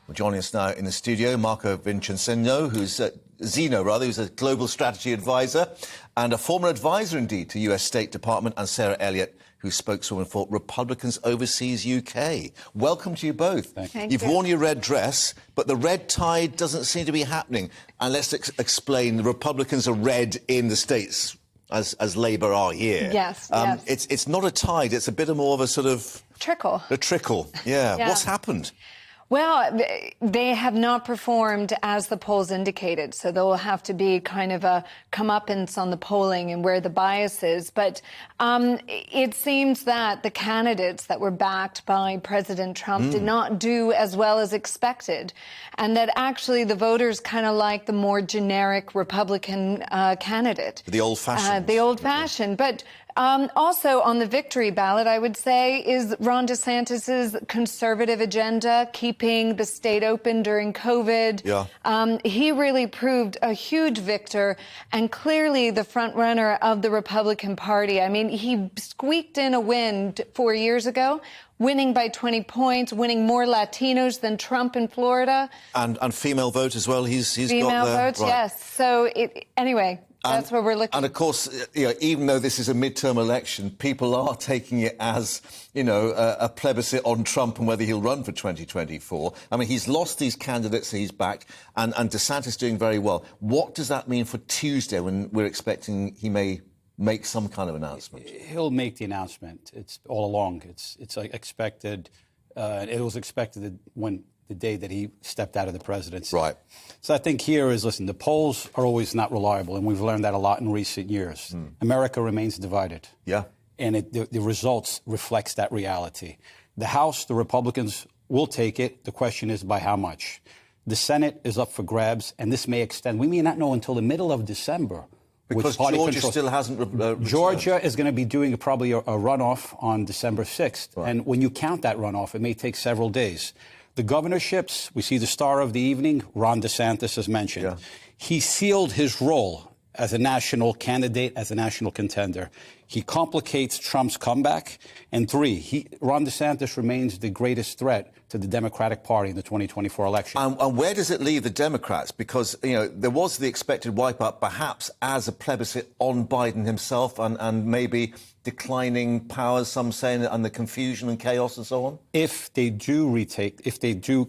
Well, joining us now in the studio, Marco Vicenzino, who's who's a global strategy advisor and a former advisor, indeed, to U.S. State Department, and Sarah Elliott, who's spokeswoman for Republicans Overseas UK. Welcome to you both. Thank You've you. worn your red dress, but the red tide doesn't seem to be happening. And let's explain, the Republicans are red in the States, as Labour are here. Yes, yes. It's not a tide, it's a bit more of a sort of... Trickle. A trickle, yeah. What's happened? Well, they have not performed as the polls indicated, so there will have to be kind of a comeuppance on the polling and where the bias is. But it seems that the candidates that were backed by President Trump did not do as well as expected, and that actually the voters kind of like the more generic Republican candidate. The old-fashioned. The old-fashioned. But also on the victory ballot, I would say, is Ron DeSantis's conservative agenda, keeping the state open during COVID. Yeah. He really proved a huge victor and clearly the front runner of the Republican Party. I mean, he squeaked in a win 4 years ago, winning by 20 points, winning more Latinos than Trump in Florida. And female vote as well. He's female got there. votes, Right. yes. So anyway. That's what we're looking. And of course, even though this is a midterm election, people are taking it as, a plebiscite on Trump and whether he'll run for 2024. I mean, he's lost these candidates he's back, and DeSantis doing very well. What does that mean for Tuesday when we're expecting he may make some kind of announcement? He'll make the announcement. It's all along. It's expected. It was expected when the day that he stepped out of the presidency. Right. So I think here is, listen, the polls are always not reliable, and we've learned that a lot in recent years. America remains divided. Yeah. And the results reflects that reality. The House, the Republicans will take it. The question is by how much. The Senate is up for grabs, and this may extend. We may not know until the middle of December. Because Georgia still hasn't... Georgia is going to be doing probably a runoff on December 6th. Right. And when you count that runoff, it may take several days. The governorships, we see the star of the evening, Ron DeSantis, as mentioned. Yeah. He sealed his role as a national candidate, as a national contender. He complicates Trump's comeback. And three, Ron DeSantis remains the greatest threat to the Democratic Party in the 2024 election. And where does it leave the Democrats? Because, there was the expected wipeout, perhaps as a plebiscite on Biden himself and maybe declining powers, some saying, and the confusion and chaos and so on? If they do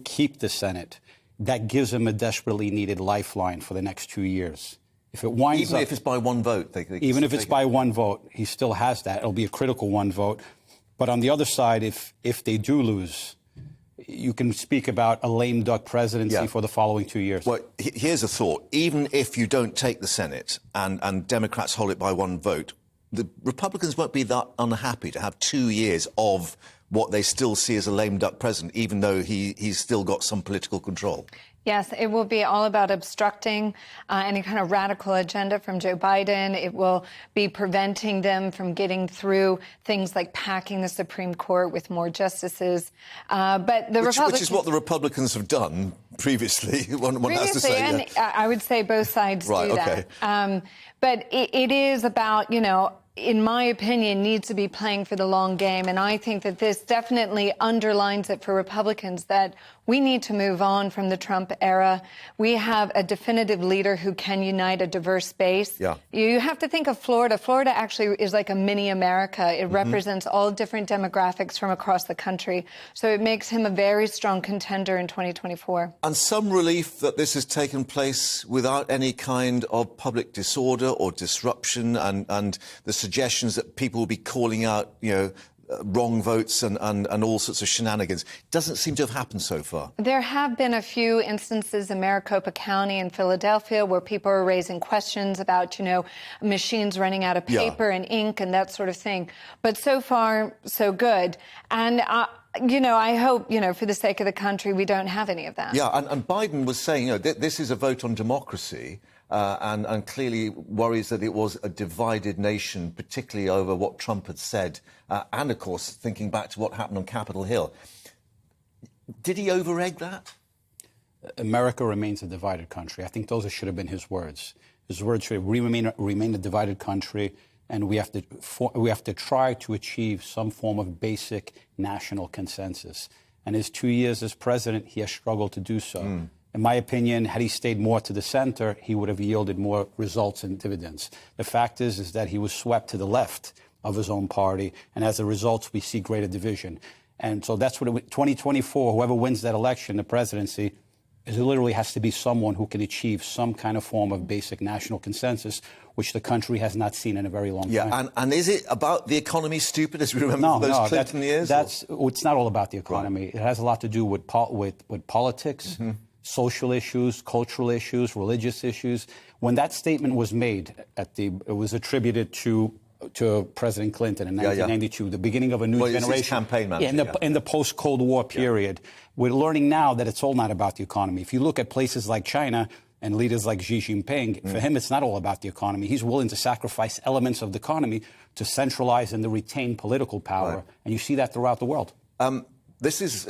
keep the Senate, that gives them a desperately needed lifeline for the next 2 years. If it winds Even if it's by one vote? Even if it's by one vote, he still has that. It'll be a critical one vote. But on the other side, if they do lose, you can speak about a lame duck presidency for the following 2 years. Well, here's a thought. Even if you don't take the Senate and Democrats hold it by one vote, the Republicans won't be that unhappy to have 2 years of what they still see as a lame duck president, even though he's still got some political control. Yes, it will be all about obstructing any kind of radical agenda from Joe Biden. It will be preventing them from getting through things like packing the Supreme Court with more justices. But the Republicans... Which is what the Republicans have done previously, one has to say. And I would say both sides do that. Okay. But it is about, in my opinion, needs to be playing for the long game. And I think that this definitely underlines it for Republicans that we need to move on from the Trump era. We have a definitive leader who can unite a diverse base. Yeah. You have to think of Florida. Florida actually is like a mini America. It represents all different demographics from across the country. So it makes him a very strong contender in 2024. And some relief that this has taken place without any kind of public disorder or disruption and the suggestions that people will be calling out, wrong votes and all sorts of shenanigans. Doesn't seem to have happened so far. There have been a few instances in Maricopa County and Philadelphia where people are raising questions about, machines running out of paper and ink and that sort of thing. But so far, so good. And I hope, for the sake of the country, we don't have any of that. Yeah, and Biden was saying, this is a vote on democracy. And clearly worries that it was a divided nation, particularly over what Trump had said, and, of course, thinking back to what happened on Capitol Hill. Did he over-egg that? America remains a divided country. I think those should have been his words. His words should remain a divided country, and we have to try to achieve some form of basic national consensus. And his 2 years as president, he has struggled to do so. In my opinion, had he stayed more to the center, he would have yielded more results and dividends. The fact is that he was swept to the left of his own party, and as a result, we see greater division. And so that's what 2024, whoever wins that election, the presidency, it literally has to be someone who can achieve some kind of form of basic national consensus, which the country has not seen in a very long time. Yeah, and is it about the economy, stupid, as we remember those Clinton years? It's not all about the economy. Right. It has a lot to do with politics, social issues, cultural issues, religious issues. When that statement was made, it was attributed to President Clinton in 1992, the beginning of a new generation. His campaign manager, in the post-Cold War period. We're learning now that it's all not about the economy. If you look at places like China and leaders like Xi Jinping, for him, it's not all about the economy. He's willing to sacrifice elements of the economy to centralize and to retain political power. Right. And you see that throughout the world. This is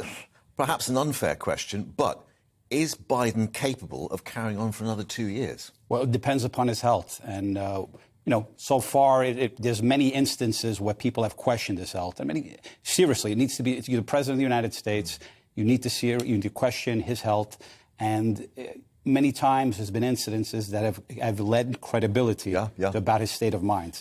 perhaps an unfair question, but is Biden capable of carrying on for another 2 years? Well, it depends upon his health. And, so far, there's many instances where people have questioned his health. I mean, seriously, it needs to be, you're the president of the United States. You need to question his health. And many times there's been incidences that have led credibility to about his state of mind.